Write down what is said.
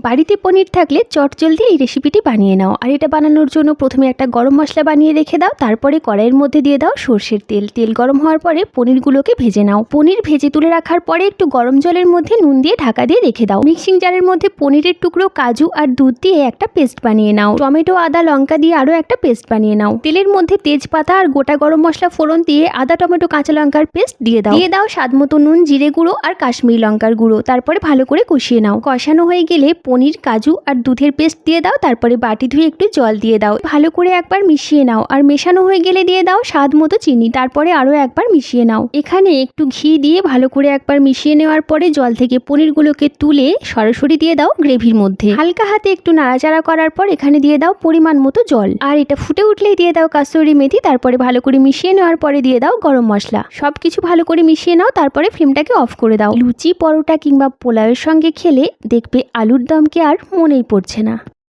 বাড়িতে পনির থাকলে চটজলদি এই রেসিপিটি বানিয়ে নাও। আর এটা বানানোর জন্য প্রথমে একটা গরম মশলা বানিয়ে রেখে দাও। তারপরে কড়াইয়ের মধ্যে দিয়ে দাও সর্ষের তেল। তেল গরম হওয়ার পরে পনিরগুলোকে ভেজে নাও। পনির ভেজে তুলে রাখার পরে একটু গরম জলের মধ্যে নুন দিয়ে ঢাকা দিয়ে রেখে দাও। মিক্সিং জারের মধ্যে পনিরের টুকরো, কাজু আর দুধ দিয়ে একটা পেস্ট বানিয়ে নাও। টমেটো, আদা, লঙ্কা দিয়ে আরও একটা পেস্ট বানিয়ে নাও। তেলের মধ্যে তেজপাতা আর গোটা গরম মশলা ফোড়ন দিয়ে আদা, টমেটো, কাঁচা লঙ্কার পেস্ট দিয়ে দাও। দিয়ে দাও স্বাদ মতো নুন, জিরে গুঁড়ো আর কাশ্মীরি লঙ্কার গুঁড়ো। তারপরে ভালো করে কষিয়ে নাও। কষানো হয়ে গেলে পনির, কাজু আর দুধের পেস্ট দিয়ে দাও। তারপরে বাটি ধুয়ে একটু জল দিয়ে দাও। ভালো করে একবার মিশিয়ে নাও। আর মেশানো হয়ে গেলে দিয়ে দাও স্বাদ মতো চিনি। তারপরে আরও একবার মিশিয়ে নাও। এখানে একটু ঘি দিয়ে ভালো করে একবার মিশিয়ে নেওয়ার পরে জল থেকে পনিরগুলোকে তুলে সরাসরি দিয়ে দাও গ্রেভির মধ্যে। হালকা হাতে একটু নাড়াচাড়া করার পর এখানে দিয়ে দাও পরিমাণ মতো জল। আর এটা ফুটে উঠলেই দিয়ে দাও কাসুরি মেথি। তারপরে ভালো করে মিশিয়ে নেওয়ার পরে দিয়ে দাও গরম মশলা। সবকিছু ভালো করে মিশিয়ে নাও। তারপরে ফ্লেমটাকে অফ করে দাও। লুচি, পরোটা কিংবা পোলাওয়ের সঙ্গে খেলে দেখবে আলুর দমকে আর মনেই পড়ছে না।